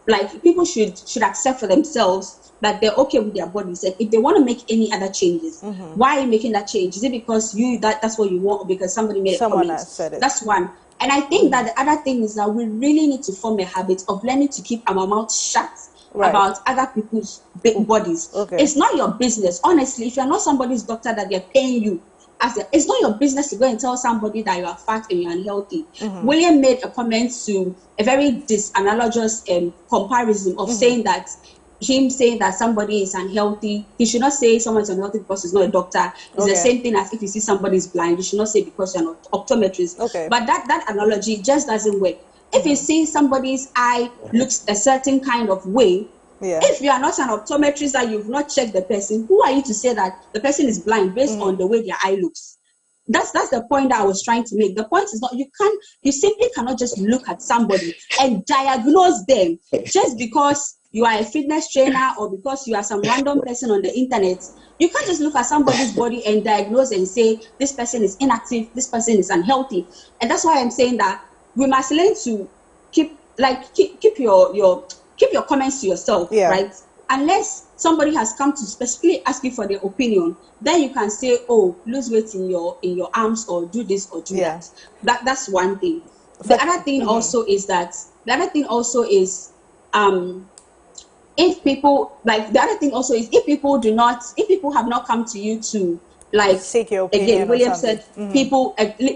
like, people should accept for themselves that they're okay with their bodies, and if they want to make any other changes, why are you making that change? Is it because that's what you want, or because somebody made a comment? Else said it. That's one. And I think that the other thing is that we really need to form a habit of learning to keep our mouth shut about other people's big bodies. It's not your business. Honestly, if you're not somebody's doctor that they're paying you, it's not your business to go and tell somebody that you are fat and you're unhealthy. William made a comment to a very disanalogous comparison of saying that somebody is unhealthy, he should not say someone's unhealthy because he's not a doctor. It's the same thing as if you see somebody is blind, you should not say because you're not optometrist. But that analogy just doesn't work. If you see somebody's eye looks a certain kind of way, if you are not an optometrist and you've not checked the person, who are you to say that the person is blind based on the way their eye looks? That's the point that I was trying to make. The point is not, you simply cannot just look at somebody and diagnose them just because you are a fitness trainer or because you are some random person on the internet. You can't just look at somebody's body and diagnose and say this person is inactive, this person is unhealthy. And that's why I'm saying that we must learn to keep your comments to yourself, right? Unless somebody has come to specifically ask you for their opinion, then you can say, oh, lose weight in your arms, or do this or do that. That's one thing. The other thing also is if people have not come to you to like seek your opinion, again,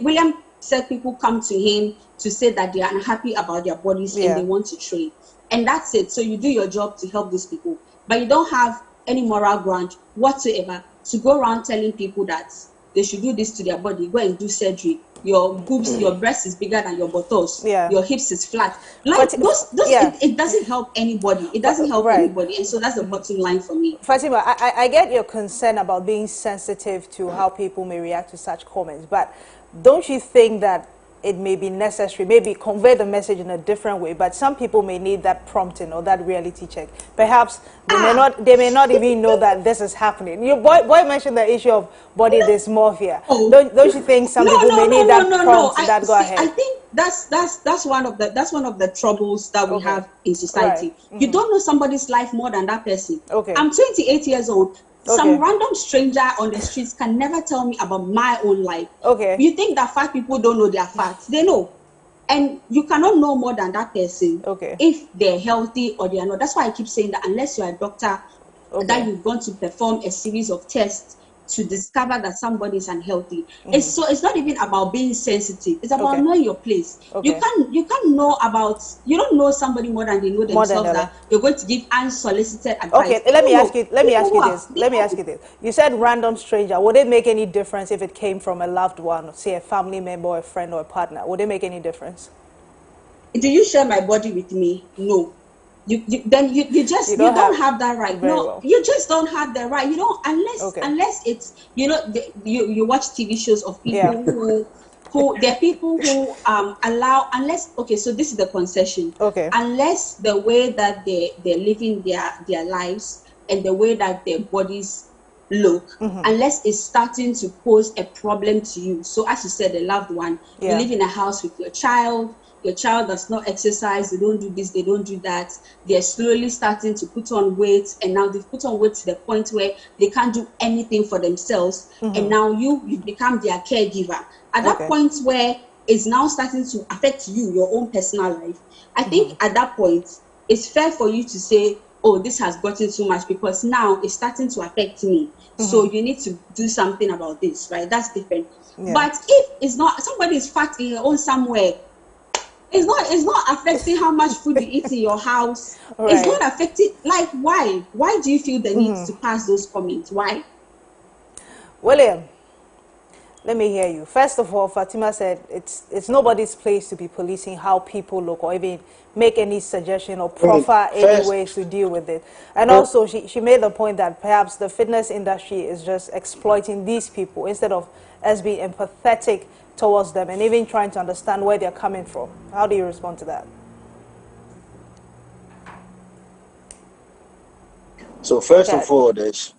William said people come to him to say that they are unhappy about their bodies and they want to train. And that's it. So you do your job to help those people. But you don't have any moral ground whatsoever to go around telling people that they should do this to their body, go and do surgery. Your boobs, your breast is bigger than your buttocks. Your hips is flat. Like it doesn't help anybody. It doesn't help anybody. And so that's the bottom line for me. Fatima, I get your concern about being sensitive to how people may react to such comments, but don't you think that it may be necessary, maybe convey the message in a different way, but some people may need that prompting or that reality check. Perhaps they may not even know that this is happening. Your boy mentioned the issue of body dysmorphia. Don't you think some people may need that prompt that go ahead? I think that's one of the troubles that we have in society. You don't know somebody's life more than that person. I'm 28 years old. Some random stranger on the streets can never tell me about my own life. You think that fat people don't know they are fat? They know. And you cannot know more than that person Okay. if they're healthy or they are not. That's why I keep saying that unless you're a doctor, that you've gone to perform a series of tests to discover that somebody is unhealthy. It's not even about being sensitive. It's about knowing your place. You can't know about, you don't know somebody more than they know themselves, that you're going to give unsolicited advice. Okay, let me ask you this. You said random stranger. Would it make any difference if it came from a loved one, say a family member, or a friend, or a partner? Would it make any difference? Do you share my body with me? No. You don't have that right. You just don't have that right. You don't, unless it's, you watch TV shows of people who there are people who allow, unless, so this is the concession. Unless the way that they're living their lives and the way that their bodies look, unless it's starting to pose a problem to you. So as you said, a loved one, you live in a house with your child does not exercise, they don't do this, they don't do that, they're slowly starting to put on weight, and now they've put on weight to the point where they can't do anything for themselves, and now you've become their caregiver. At that point where it's now starting to affect you, your own personal life, I think at that point, it's fair for you to say, oh, this has gotten too much because now it's starting to affect me. So you need to do something about this, right? That's different. But if it's not, somebody is fat in your own somewhere, it's not affecting how much food you eat in your house. It's not affecting, like, why? Why do you feel the need to pass those comments? Why? William, let me hear you. First of all, Fatima said it's nobody's place to be policing how people look or even make any suggestion or proffer any ways to deal with it. And also, she made the point that perhaps the fitness industry is just exploiting these people instead of us being empathetic towards them and even trying to understand where they're coming from. How do you respond to that? So first of all, there's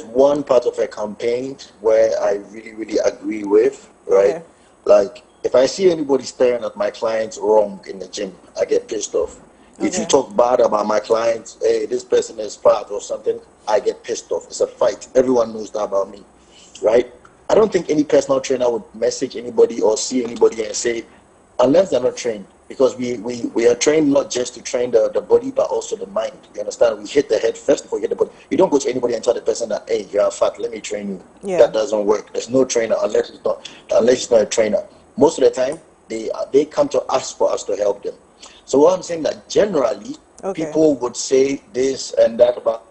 one part of a campaign where I really agree with, right? Like, if I see anybody staring at my clients wrong in the gym, I get pissed off. If you talk bad about my clients, hey, this person is fat or something, I get pissed off. It's a fight. Everyone knows that about me, right? I don't think any personal trainer would message anybody or see anybody and say, unless they're not trained, because we are trained not just to train the body, but also the mind. You understand? We hit the head first before we hit the body. You don't go to anybody and tell the person that, hey, you're fat, let me train you. That doesn't work. There's no trainer unless it's not a trainer. Most of the time, they come to us for us to help them. So what I'm saying that generally, people would say this and that about,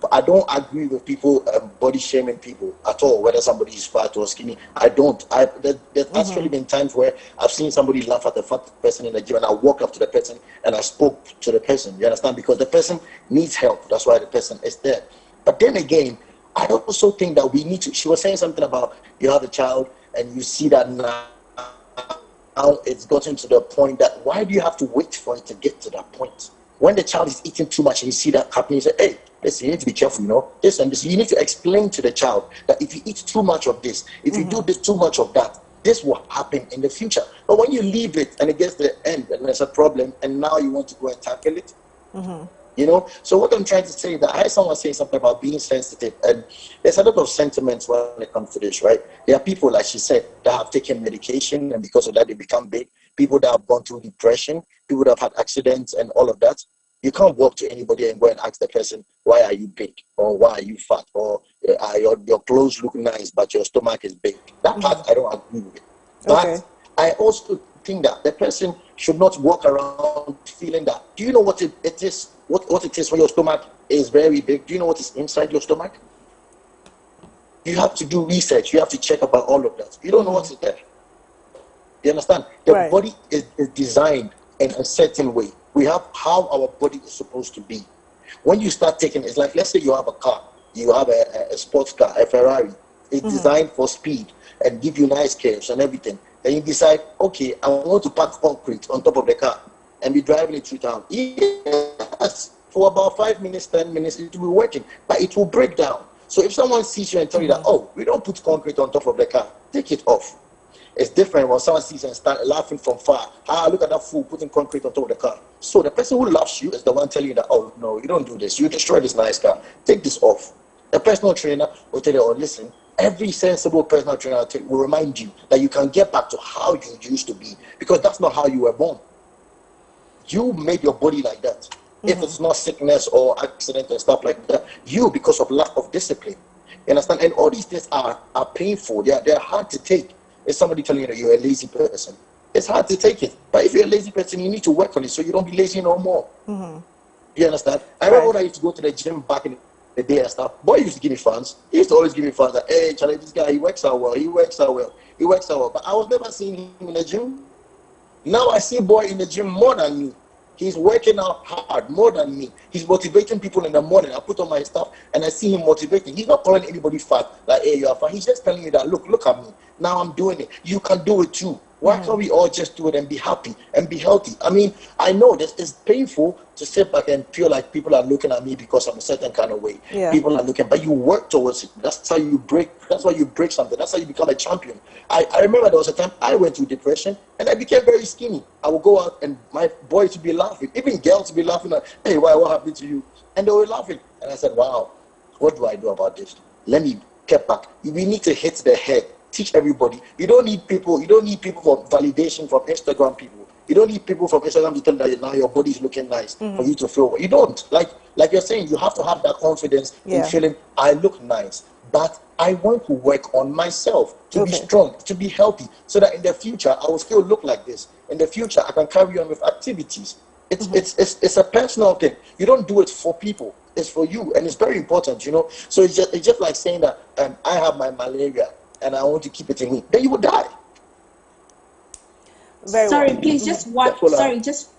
but I don't agree with people body shaming people at all, whether somebody is fat or skinny. I don't. There's actually been times where I've seen somebody laugh at the fat person in the gym, and I walk up to the person and I spoke to the person. You understand? Because the person needs help. That's why the person is there. But then again, I also think that we need to. She was saying something about you have a child and you see that now it's gotten to the point that why do you have to wait for it to get to that point? When the child is eating too much and you see that happening, you say, hey, listen, you need to be careful, this and this. You need to explain to the child that if you eat too much of this, if you do this too much of that, this will happen in the future. But when you leave it and it gets to the end and there's a problem and now you want to go and tackle it, so what I'm trying to say is that I heard someone say something about being sensitive, and there's a lot of sentiments when it comes to this, right? There are people, like she said, that have taken medication and because of that they become big. People that have gone through depression, people that have had accidents and all of that. You can't walk to anybody and go and ask the person, why are you big? Or why are you fat? Or your clothes look nice, but your stomach is big. That part I don't agree with. But I also think that the person should not walk around feeling that, do you know what it is? What it is when your stomach is very big? Do you know what is inside your stomach? You have to do research. You have to check about all of that. You don't know what's there. You understand? The body is designed in a certain way. We have how our body is supposed to be. When you start taking, it's like, let's say you have a car. You have a sports car, a Ferrari. It's designed for speed and give you nice curves and everything. Then you decide, okay, I want to pack concrete on top of the car and be driving it through town. Yes, for about 5 minutes, 10 minutes, it will be working, but it will break down. So if someone sees you and tell you that, oh, we don't put concrete on top of the car, take it off. It's different when someone sees and start laughing from far. Look at that fool putting concrete on top of the car. So the person who loves you is the one telling you that, oh, no, you don't do this. You destroy this nice car. Take this off. The personal trainer will tell you, oh, listen, every sensible personal trainer will remind you that you can get back to how you used to be, because that's not how you were born. You made your body like that. If it's not sickness or accident and stuff like that, because of lack of discipline. You understand? And all these things are painful. They're hard to take. It's somebody telling you that you're a lazy person. It's hard to take it. But if you're a lazy person, you need to work on it so you don't be lazy no more. You understand? I remember when I used to go to the gym back in the day and stuff. Boy used to give me funds. He used to always give me funds. Like, hey, Charlie, this guy, he works out well. He works out well. He works out well. But I was never seeing him in the gym. Now I see boy in the gym more than me. He's working out hard more than me. He's motivating people in the morning. I put on my stuff and I see him motivating. He's not calling anybody fat, like, hey, you're fat. He's just telling you that, look at me. Now I'm doing it. You can do it too. Why can't we all just do it and be happy and be healthy? I mean, I know this is painful to sit back and feel like people are looking at me because I'm a certain kind of way. Yeah. People are looking, but you work towards it. That's how you break. That's why you break something. That's how you become a champion. I remember there was a time I went through depression and I became very skinny. I would go out and my boys would be laughing, even girls would be laughing like, hey, why? What happened to you? And they were laughing. And I said, wow, what do I do about this? Let me get back. We need to hit the head. Teach everybody. You don't need people for validation from Instagram people. You don't need people from Instagram to tell that now your body is looking nice for you to feel. You don't. Like you're saying, you have to have that confidence in feeling I look nice, but I want to work on myself to be strong, to be healthy, so that in the future I will still look like this. In the future I can carry on with activities. It's a personal thing. You don't do it for people. It's for you, and it's very important, you know. So it's just like saying that I have my malaria and I want to keep it in me, then you will die. Sorry, please, just one. Sorry, just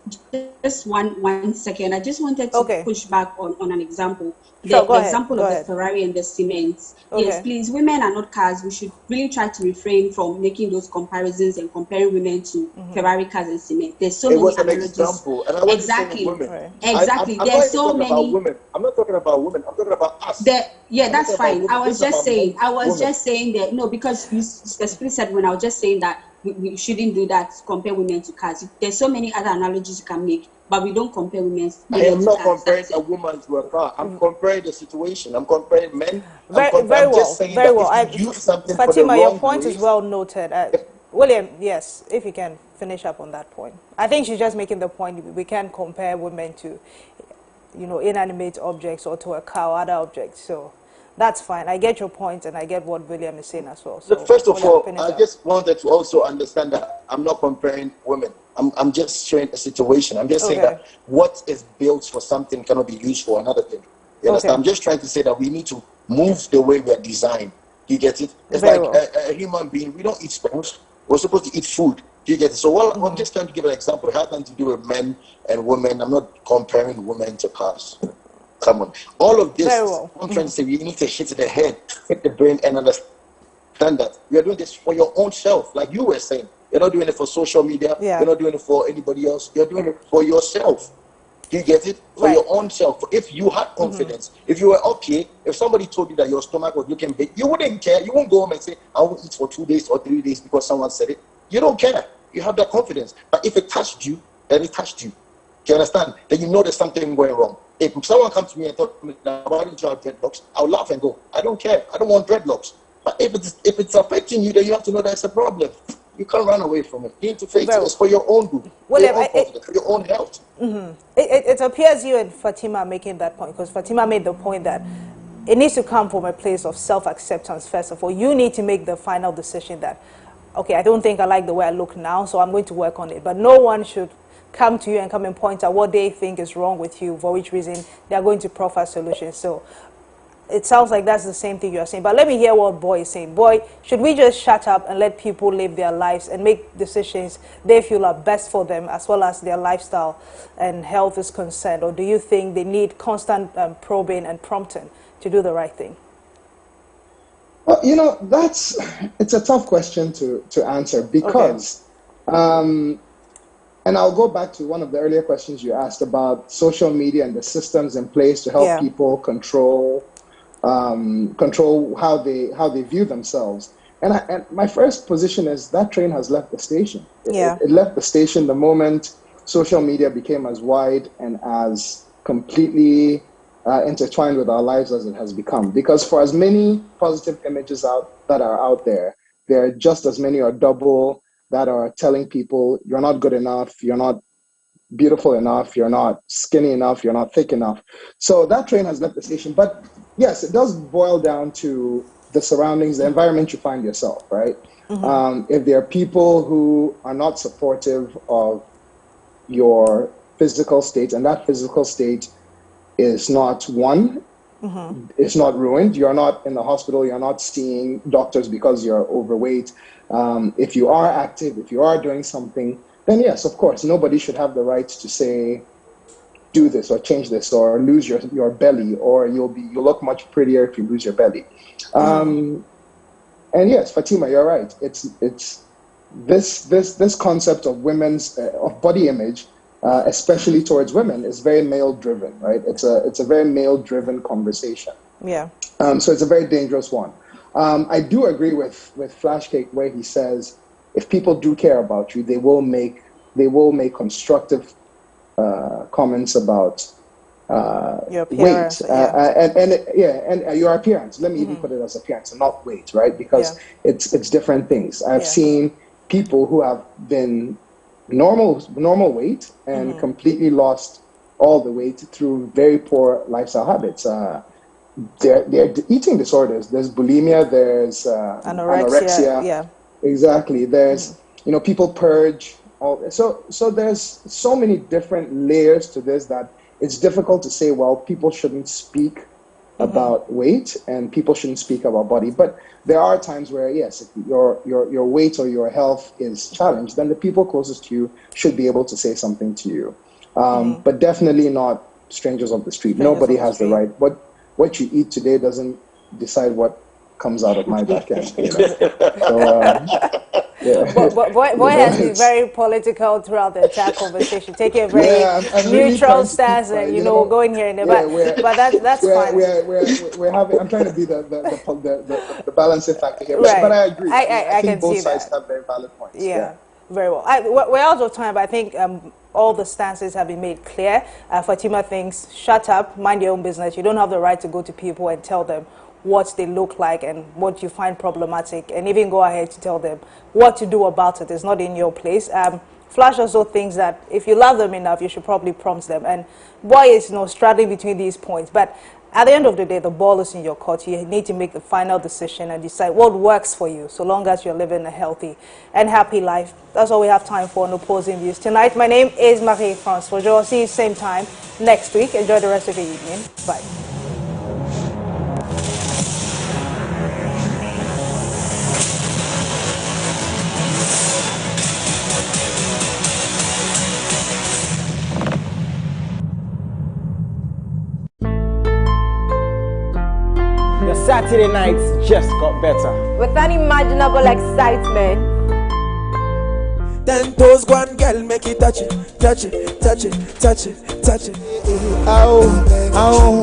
one second. I just wanted to push back on an example. The example of the Ferrari and the cement. Yes, please. Women are not cars. We should really try to refrain from making those comparisons and comparing women to Ferrari cars and cement. There's so many analogies. Example, and I wasn't saying women. Exactly. There's so many. Women. I'm not talking about women. I'm talking about us. That's fine. I was just saying that no, because you specifically said when I was just saying that we shouldn't do that. Compare women to cars. There's so many other analogies you can make, but we don't compare women. I am not comparing a woman to a car. I'm comparing the situation. I'm comparing men. Very well. Fatima, your point is well noted. William, yes, if you can finish up on that point. I think she's just making the point we can't compare women to, inanimate objects or to a car or other objects. So that's fine. I get your point, and I get what William is saying as well. So first of all, I just wanted to also understand that I'm not comparing women. I'm just showing a situation. I'm just saying that what is built for something cannot be used for another thing. You understand? I'm just trying to say that we need to move the way we are designed. Do you get it? It's like a human being. We don't eat sponge. We're supposed to eat food. Do you get it? So I'm just trying to give an example. It has nothing to do with men and women. I'm not comparing women to cars. Come on. All of this, I'm trying to say, we need to hit the head, hit the brain, and understand that we are doing this for your own self. Like you were saying, you're not doing it for social media. You're not doing it for anybody else. You're doing it for yourself. Do you get it? For your own self. If you had confidence, if you were okay, if somebody told you that your stomach was looking big, you wouldn't care. You won't go home and say, I won't eat for 2 days or 3 days because someone said it. You don't care. You have that confidence. But if it touched you, then it touched you. Do you understand? Then you know there's something going wrong. If someone comes to me and talks to me, why don't you have dreadlocks? I'll laugh and go, I don't care. I don't want dreadlocks. But if it's affecting you, then you have to know there's a problem. You can't run away from it. You need to face it. It's for your own good, for your own health. It appears you and Fatima are making that point, because Fatima made the point that it needs to come from a place of self-acceptance first of all. You need to make the final decision that, okay, I don't think I like the way I look now, so I'm going to work on it. But no one should come to you and come and point out what they think is wrong with you, for which reason they are going to proffer solutions. So it sounds like that's the same thing you're saying. But let me hear what Boy is saying. Boy, should we just shut up and let people live their lives and make decisions they feel are best for them as well as their lifestyle and health is concerned? Or do you think they need constant probing and prompting to do the right thing? Well, it's a tough question to answer because, and I'll go back to one of the earlier questions you asked about social media and the systems in place to help people control how they view themselves. And my first position is that train has left the station. It left the station the moment social media became as wide and as completely intertwined with our lives as it has become. Because for as many positive images that are out there, there are just as many or double that are telling people you're not good enough, you're not beautiful enough, you're not skinny enough, you're not thick enough. So that train has left the station. But yes, it does boil down to the surroundings, the environment you find yourself, right? If there are people who are not supportive of your physical state, and that physical state is not it's not ruined, you're not in the hospital, you're not seeing doctors because you're overweight. If you are active, if you are doing something, then yes, of course, nobody should have the right to say, do this or change this or lose your belly, or you'll look much prettier if you lose your belly. And yes, Fatima, you're right. It's this concept of women's of body image, especially towards women, is very male driven, right? It's a very male driven conversation. Yeah. So it's a very dangerous one. I do agree with Flashcake where he says if people do care about you, they will make constructive comments about your appearance, weight and your appearance. Let me even put it as appearance and not weight, right? Because it's different things. I've seen people who have been normal weight and completely lost all the weight through very poor lifestyle habits. They're eating disorders. There's bulimia. There's anorexia. Yeah, exactly. There's people purge. So there's so many different layers to this that it's difficult to say, well, people shouldn't speak about weight and people shouldn't speak about body. But there are times where, yes, if your weight or your health is challenged, then the people closest to you should be able to say something to you. But definitely not strangers of the street. Nobody has the right. What you eat today doesn't decide what comes out of my back end. Boy has been very political throughout the entire conversation, taking a very neutral stance, and going here and there. But that's fine. We're having. I'm trying to be the balancing factor here, right. but I agree. I think can both see sides that. have very valid points. Yeah. Very well. We're out of time, but I think all the stances have been made clear. Fatima thinks, shut up, mind your own business. You don't have the right to go to people and tell them what they look like and what you find problematic, and even go ahead to tell them what to do about it. It's not in your place. Flash also thinks that if you love them enough, you should probably prompt them. And boy is straddling between these points. But at the end of the day, the ball is in your court. You need to make the final decision and decide what works for you, so long as you're living a healthy and happy life. That's all we have time for on Opposing Views tonight. My name is Marie-France. We'll see you same time next week. Enjoy the rest of your evening. Bye. Saturday nights just got better. With unimaginable excitement. 10 toes, one girl, make it touch it, touch it, touch it, touch it, touch it. Ow, ow.